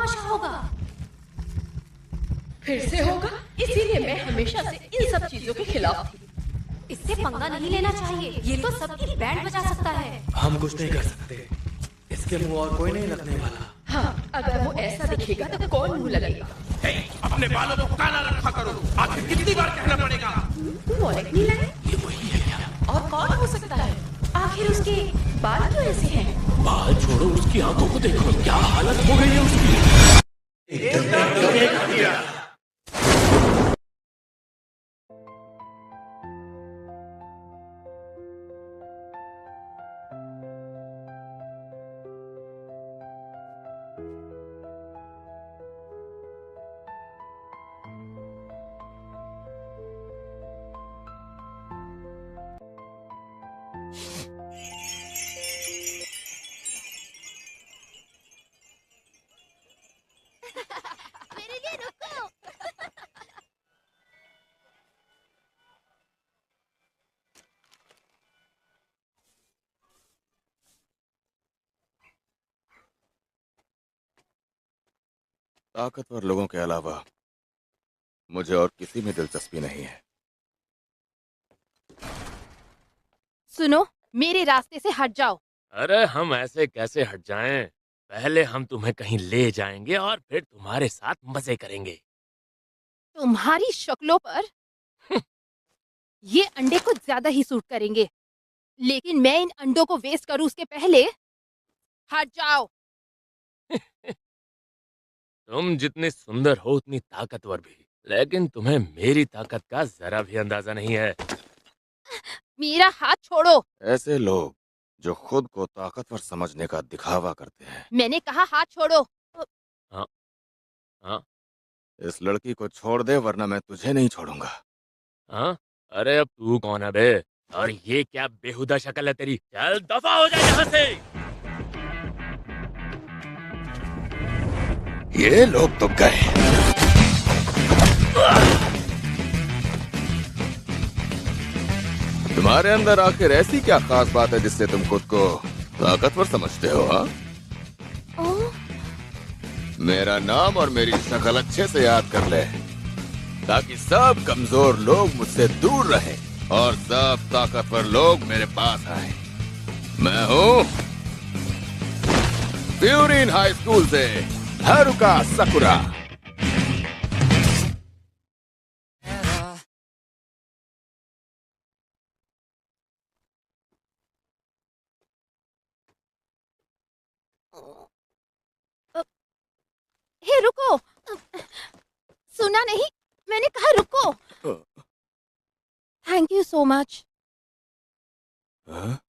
तमाशा होगा। फिर से होगा। इसीलिए मैं हमेशा से इन सब चीजों के खिलाफ थी। इससे पंगा नहीं लेना चाहिए, ये तो सबकी बैंड बजा सकता है। हम कुछ नहीं कर सकते, इसके मुंह और कोई नहीं लगने वाला। हाँ, अगर वो ऐसा दिखेगा तो कौन मुंह लगेगा? अपने बालों को काला रखा करो। आखिर कितनी बार कहना पड़ेगा? वॉलेट नहीं लाए? ये वही है क्या? और कौन हो सकता है? आखिर उसके बाल क्यों ऐसे हैं? बाल छोड़ो, उसकी आंखों को देखो, क्या हालत हो गई है उसकी। मेरे लिए रुको। ताकतवर लोगों के अलावा मुझे और किसी में दिलचस्पी नहीं है। सुनो, मेरे रास्ते से हट जाओ। अरे हम ऐसे कैसे हट जाएं? पहले हम तुम्हें कहीं ले जाएंगे और फिर तुम्हारे साथ मजे करेंगे। तुम्हारी शक्लों पर ये अंडे कुछ ज्यादा ही सूट करेंगे, लेकिन मैं इन अंडों को वेस्ट करूं उसके पहले हट जाओ। तुम जितनी सुंदर हो उतनी ताकतवर भी, लेकिन तुम्हें मेरी ताकत का जरा भी अंदाजा नहीं है। मेरा हाथ छोड़ो। ऐसे लोग जो खुद को ताकतवर समझने का दिखावा करते हैं। मैंने कहा हाथ छोड़ो। हाँ हाँ इस लड़की को छोड़ दे, वरना मैं तुझे नहीं छोड़ूंगा। हाँ। अरे अब तू कौन है बे? और ये क्या बेहुदा शक्ल है तेरी? चल दफा हो जाए यहाँ से। ये लोग तो गए। तुम्हारे अंदर आखिर ऐसी क्या खास बात है जिससे तुम खुद को ताकतवर समझते हो? हाँ, मेरा नाम और मेरी शक्ल अच्छे से याद कर ले, ताकि सब कमजोर लोग मुझसे दूर रहें और सब ताकतवर लोग मेरे पास आए। मैं हूँ फ्यूरिन हाई स्कूल से हारुका साकुरा। हे रुको। सुना नहीं? मैंने कहा रुको। Thank you so much. हाँ?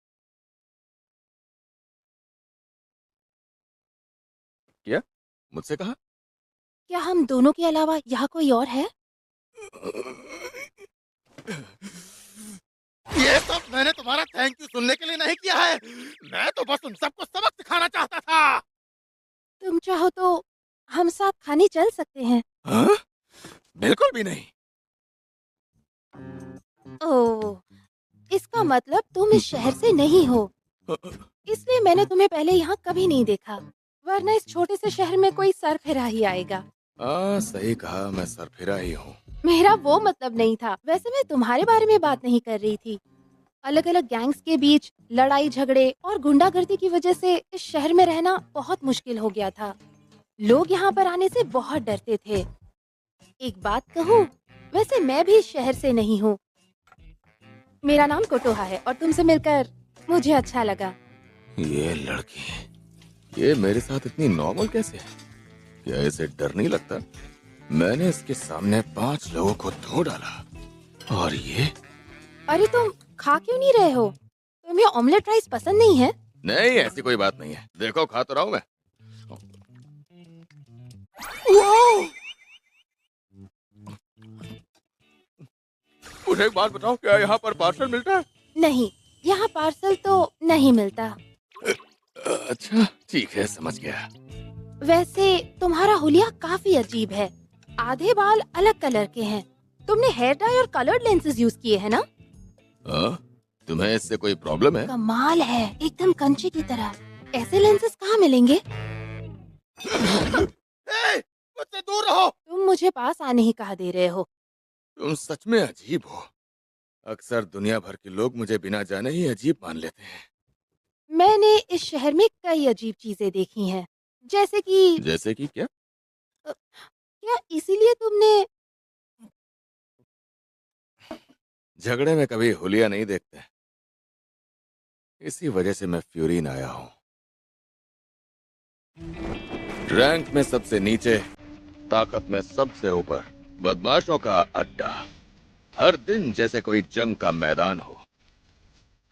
क्या मुझसे कहा? क्या हम दोनों के अलावा यहाँ कोई और है? ये सब मैंने तुम्हारा थैंक यू सुनने के लिए नहीं किया है। मैं तो बस तुम सबको सबक सिखाना चाहता था। तुम चाहो तो हम साथ खाने चल सकते हैं। हाँ? बिल्कुल भी नहीं। ओह, इसका मतलब तुम इस शहर से नहीं हो, इसलिए मैंने तुम्हें पहले यहाँ कभी नहीं देखा। वरना इस छोटे से शहर में कोई सरफिरा ही आएगा। सही कहा, मैं सरफिरा ही हूँ। मेरा वो मतलब नहीं था। वैसे मैं तुम्हारे बारे में बात नहीं कर रही थी। अलग अलग गैंग्स के बीच लड़ाई झगड़े और गुंडागर्दी की वजह से इस शहर में रहना बहुत मुश्किल हो गया था। लोग यहाँ पर आने से बहुत डरते थे। एक बात कहूँ, वैसे मैं भी इस शहर से नहीं हूँ। मेरा नाम कोटोहा है और तुमसे मिलकर मुझे अच्छा लगा। ये लड़की, ये मेरे साथ इतनी नॉर्मल कैसे है? क्या इसे डर नहीं लगता? मैंने इसके सामने 5 लोगों को धो डाला और ये अरे तुम खा क्यों नहीं रहे हो? तुम्हें ऑमलेट राइस पसंद नहीं है? नहीं, ऐसी कोई बात नहीं है। देखो, खा तो रहा हूँ मैं। मुझे एक बात बताओ, क्या यहाँ पर पार्सल मिलता है? नहीं, यहाँ पार्सल तो नहीं मिलता। अच्छा ठीक है, समझ गया। वैसे तुम्हारा हुलिया काफी अजीब है। आधे बाल अलग कलर के हैं। तुमने हेयर डाई और कलर्ड लेंसेज यूज किए हैं ना? तुम्हें इससे कोई प्रॉब्लम है? कमाल है, एकदम कंचे की तरह। ऐसे लेंसेज कहाँ मिलेंगे? मुझसे दूर रहो। तुम मुझे पास आने ही कहा दे रहे हो। तुम सच में अजीब हो। अक्सर दुनिया भर के लोग मुझे बिना जाने ही अजीब मान लेते हैं। मैंने इस शहर में कई अजीब चीजें देखी हैं, जैसे कि जैसे कि क्या? क्या इसीलिए तुमने झगड़े में कभी हुलिया नहीं देखते। इसी वजह से मैं फ्यूरिन आया हूँ। रैंक में सबसे नीचे, ताकत में सबसे ऊपर, बदमाशों का अड्डा। हर दिन जैसे कोई जंग का मैदान हो।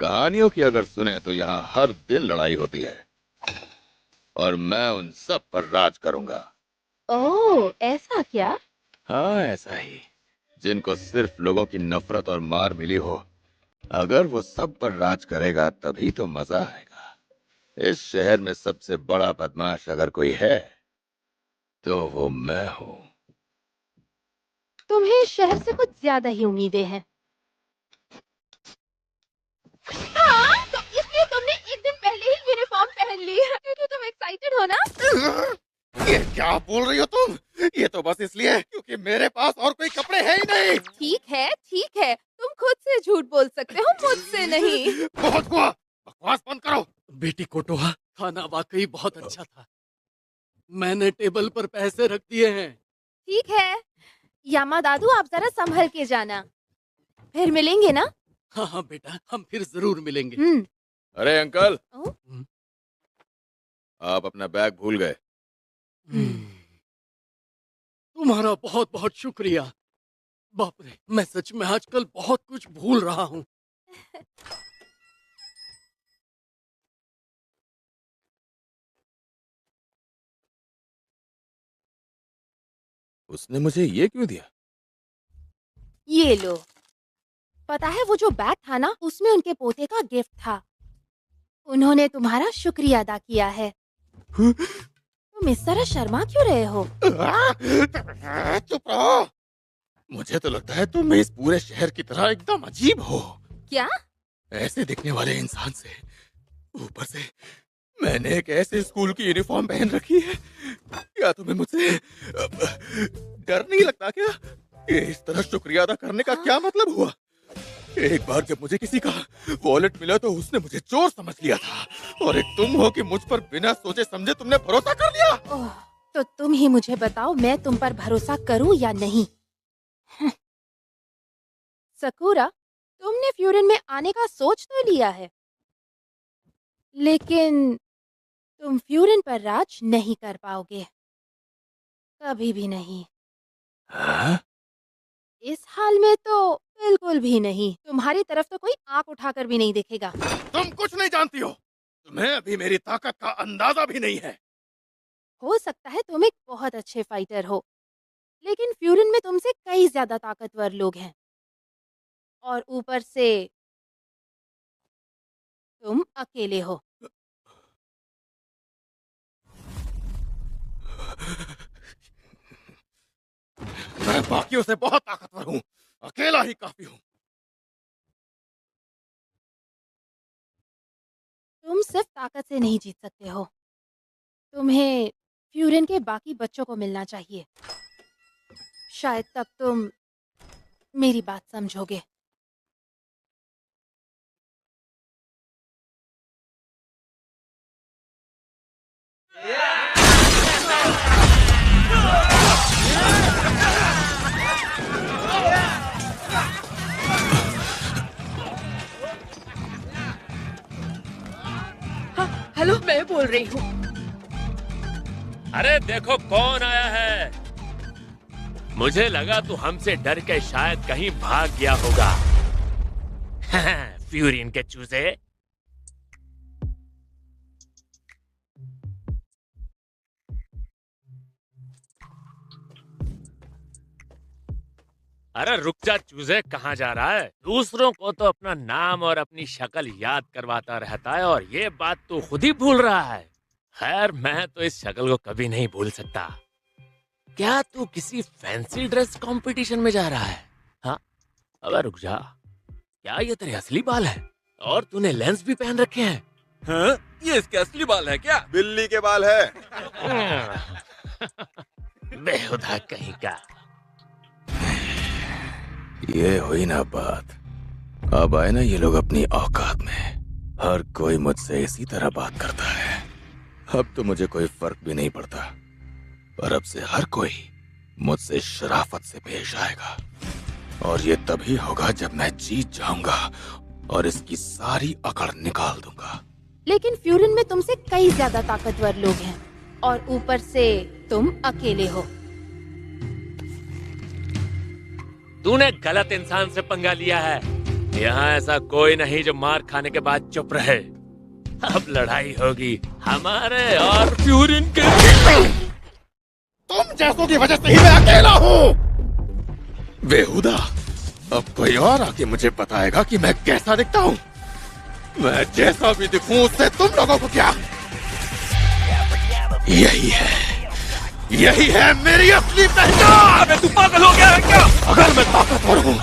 कहानियों की अगर सुने तो यहाँ हर दिन लड़ाई होती है और मैं उन सब पर राज करूंगा। ओह, ऐसा क्या? हाँ, ऐसा ही। जिनको सिर्फ लोगों की नफरत और मार मिली हो, अगर वो सब पर राज करेगा तभी तो मजा आएगा। इस शहर में सबसे बड़ा बदमाश अगर कोई है तो वो मैं हूँ। तुम्हें इस शहर से कुछ ज्यादा ही उम्मीदें हैं। हाँ, तो इसलिए तुमने एक दिन पहले ही यूनिफॉर्म पहन ली है, क्योंकि तुम एक्साइटेड हो ना? ये क्या बोल रही हो तुम? ये तो बस इसलिए है क्योंकि मेरे पास और कोई कपड़े हैं ही नहीं। ठीक है, तुम खुद से झूठ बोल सकते हो, मुझसे नहीं। बहुत हुआ, बकवास बंद करो। बेटी कोटोहा, खाना वाकई बहुत अच्छा था। मैंने टेबल पर पैसे रख दिए हैं। ठीक है, यामा दादू, आप जरा संभल के जाना। फिर मिलेंगे ना? हाँ हाँ बेटा, हम फिर जरूर मिलेंगे। अरे अंकल, ओ? आप अपना बैग भूल गए। तुम्हारा बहुत बहुत शुक्रिया। बाप रे, मैं सच में आजकल बहुत कुछ भूल रहा हूँ। उसने मुझे ये क्यों दिया? ये लो। पता है, वो जो बैग था ना, उसमें उनके पोते का गिफ्ट था। उन्होंने तुम्हारा शुक्रिया अदा किया है। तुम इस तरह शर्मा क्यों रहे हो? चुप रहो। मुझे तो लगता है तुम इस पूरे शहर की तरह एकदम अजीब हो। क्या? ऐसे दिखने वाले इंसान से ऊपर से मैंने एक ऐसे स्कूल की यूनिफॉर्म पहन रखी है। क्या तुम्हें मुझसे डर नहीं लगता क्या? ये इस तरह शुक्रिया अदा करने का क्या मतलब हुआ? एक बार जब मुझे किसी का वॉलेट मिला तो उसने मुझे चोर समझ लिया था, और एक तुम हो कि मुझ पर बिना सोचे समझे तुमने भरोसा कर लिया। ओह, तो तुम ही मुझे बताओ, मैं तुम पर भरोसा करूं या नहीं? सकूरा, तुमने फ्यूरिन में आने का सोच तो लिया है, लेकिन तुम फ्यूरिन पर राज नहीं कर पाओगे, कभी भी नहीं। हाँ? इस हाल में तो बिल्कुल भी नहीं। तुम्हारी तरफ तो कोई आंख उठाकर भी नहीं देखेगा। तुम कुछ नहीं जानती हो। तुम्हें अभी मेरी ताकत का अंदाजा भी नहीं है। हो सकता है तुम एक बहुत अच्छे फाइटर हो, लेकिन फ्यूरिन में तुमसे कई ज्यादा ताकतवर लोग हैं, और ऊपर से तुम अकेले हो। मैं बाकियों से बहुत ताकतवर हूँ, अकेला ही काफी हूँ। तुम सिर्फ ताकत से नहीं जीत सकते हो, तुम्हें फ्यूरिन के बाकी बच्चों को मिलना चाहिए। शायद तब तुम मेरी बात समझोगे। हेलो, मैं बोल रही हूँ। अरे देखो कौन आया है। मुझे लगा तू हमसे डर के शायद कहीं भाग गया होगा। फ्यूरिन के चूजे। अरे रुक जा चूजे, कहाँ जा रहा है? दूसरों को तो अपना नाम और अपनी शक्ल याद करवाता रहता है, और ये बात तू खुद ही भूल रहा है। खैर, मैं तो इस शक्ल को कभी नहीं भूल सकता। क्या तू किसी फैंसी ड्रेस कंपटीशन में जा रहा है? हाँ, अबे रुक जा, क्या ये तेरे असली बाल है? और तूने लेंस भी पहन रखे हैं। हाँ? ये इसके असली बाल है क्या? बिल्ली के बाल है। बेहुदा कहीं का। ये हुई ना बात। अब आए ना ये लोग अपनी औकात में। हर कोई मुझसे इसी तरह बात करता है। अब तो मुझे कोई फर्क भी नहीं पड़ता। पर अब से हर कोई मुझसे शराफत से पेश आएगा, और ये तभी होगा जब मैं जीत जाऊंगा और इसकी सारी अकड़ निकाल दूंगा। लेकिन फ्यूरिन में तुमसे कई ज्यादा ताकतवर लोग हैं, और ऊपर से तुम अकेले हो। तूने गलत इंसान से पंगा लिया है। यहाँ ऐसा कोई नहीं जो मार खाने के बाद चुप रहे। अब लड़ाई होगी हमारे और फ्यूरिन के। तुम जैसों की वजह से ही मैं अकेला हूँ। बेहुदा, अब कोई और आके मुझे बताएगा कि मैं कैसा दिखता हूँ। मैं जैसा भी दिखूं उससे तुम लोगों को क्या? यही है मेरी असली पहचान। अबे तू पागल हो गया है क्या? अगर मैं ताकतवर हूँ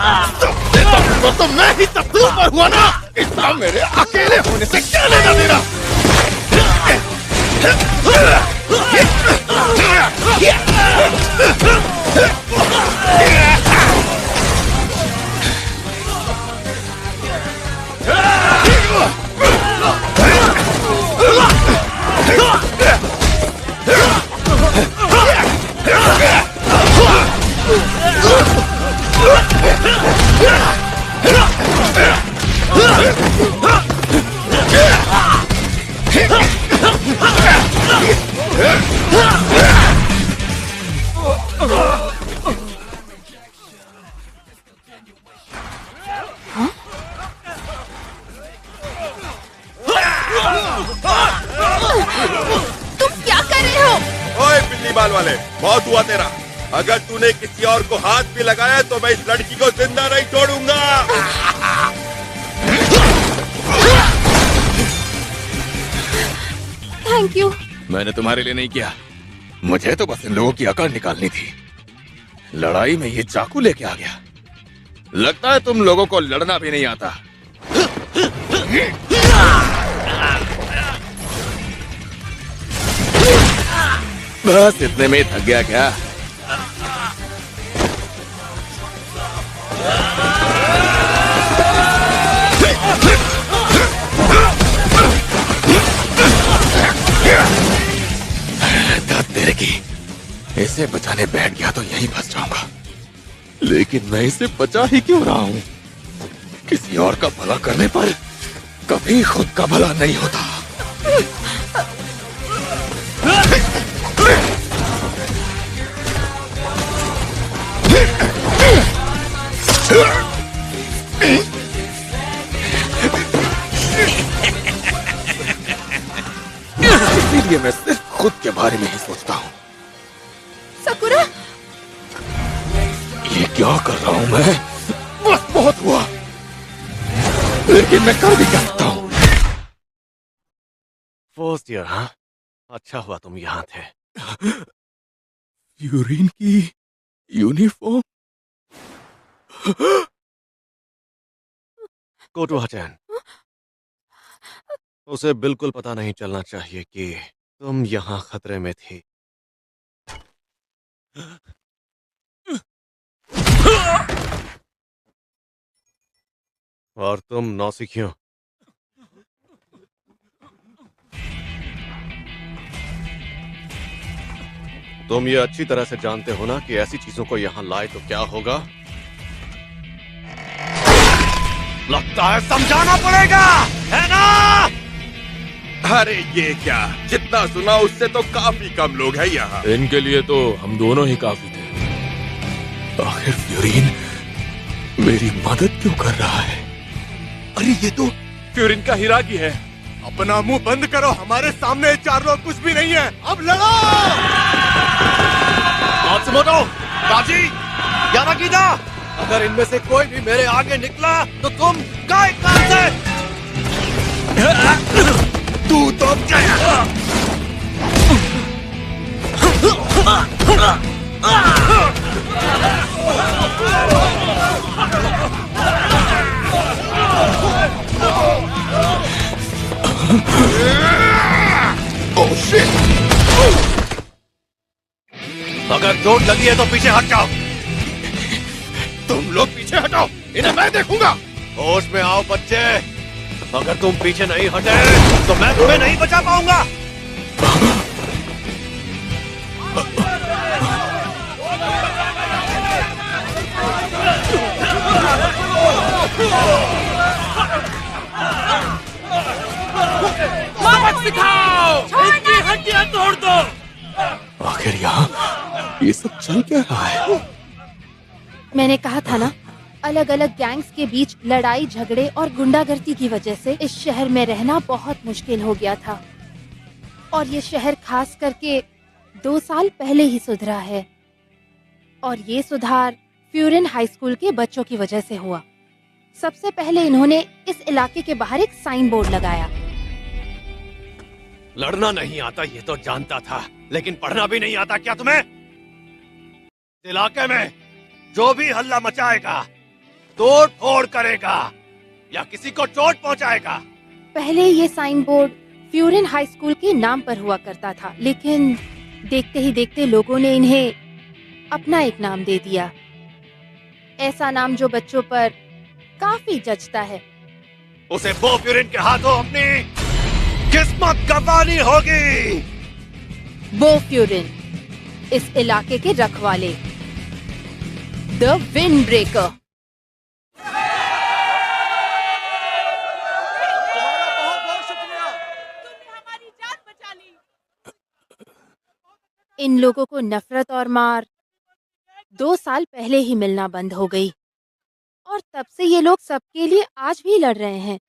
तो मैं ही सबसे ऊपर हुआ ना। इसका मेरे अकेले होने से क्या लेना देना? तुम क्या कर रहे हो? ओए बिल्ली बाल वाले, बहुत हुआ तेरा। अगर तूने किसी और को हाथ भी लगाया तो मैं इस लड़की को जिंदा नहीं छोड़ूंगा। Thank you. मैंने तुम्हारे लिए नहीं किया, मुझे तो बस इन लोगों की अकड़ निकालनी थी। लड़ाई में ये चाकू लेके आ गया। लगता है तुम लोगों को लड़ना भी नहीं आता। बस इतने में थक गया क्या? तेरे की इसे बचाने बैठ गया तो यहीं फंस जाऊंगा। लेकिन मैं इसे बचा ही क्यों रहा हूं? किसी और का भला करने पर कभी खुद का भला नहीं होता। इसीलिए मैं सिर्फ खुद के बारे में ही सोचता हूँ। सकुरा, ये क्या कर रहा हूँ मैं? बस बहुत हुआ, लेकिन मैं कर भी क्या सकता हूँ। फर्स्ट ईयर, हाँ? अच्छा हुआ तुम यहाँ थे। फ्यूरिन की यूनिफॉर्म। कोटू हचैन, उसे बिल्कुल पता नहीं चलना चाहिए कि तुम यहाँ खतरे में थी। और तुम नौसिखियों, तुम ये अच्छी तरह से जानते हो ना कि ऐसी चीजों को यहाँ लाए तो क्या होगा। लगता है समझाना पड़ेगा, है ना? अरे ये क्या, जितना सुना उससे तो काफी कम लोग हैं यहाँ। इनके लिए तो हम दोनों ही काफी थे। आखिर फ्यूरिन मेरी मदद क्यों कर रहा है? अरे ये तो फ्यूरिन का हिरागी है। अपना मुंह बंद करो, हमारे सामने चार लोग कुछ भी नहीं है। अब लड़ो। मात्सुमोटो, काजी, यामागिता, अगर इनमें से कोई भी मेरे आगे निकला तो तुम काय काम से तू तो गया। Oh shit! अगर चोट लगी है तो पीछे हट जाओ। तुम लोग पीछे हटाओ, इन्हें मैं देखूंगा। होश में आओ बच्चे, अगर तुम पीछे नहीं हटे तो मैं तुम्हें नहीं बचा पाऊंगा। सबक सिखाओ, इनकी हड्डियां तोड़ दो। आखिर यहाँ ये सब चल क्या रहा है? मैंने कहा था ना, अलग अलग गैंग्स के बीच लड़ाई झगड़े और गुंडागर्दी की वजह से इस शहर में रहना बहुत मुश्किल हो गया था। और ये शहर खास करके 2 साल पहले ही सुधरा है। और ये सुधार फ्यूरिन हाई स्कूल के बच्चों की वजह से हुआ। सबसे पहले इन्होंने इस इलाके के बाहर एक साइन बोर्ड लगाया। लड़ना नहीं आता ये तो जानता था, लेकिन पढ़ना भी नहीं आता क्या तुम्हें? इलाके में जो भी हल्ला मचाएगा, तोड़ फोड़ करेगा या किसी को चोट पहुंचाएगा। पहले ये साइन बोर्ड फ्यूरिन हाई स्कूल के नाम पर हुआ करता था, लेकिन देखते ही देखते लोगों ने इन्हें अपना एक नाम दे दिया। ऐसा नाम जो बच्चों पर काफी जचता है। उसे बो फ्यूरिन के हाथों अपनी किस्मत गंवानी होगी। बो फ्यूरिन, इस इलाके के रखवाले, द विंड ब्रेकर। इन लोगों को नफरत और मार 2 साल पहले ही मिलना बंद हो गई और तब से ये लोग सबके लिए आज भी लड़ रहे हैं।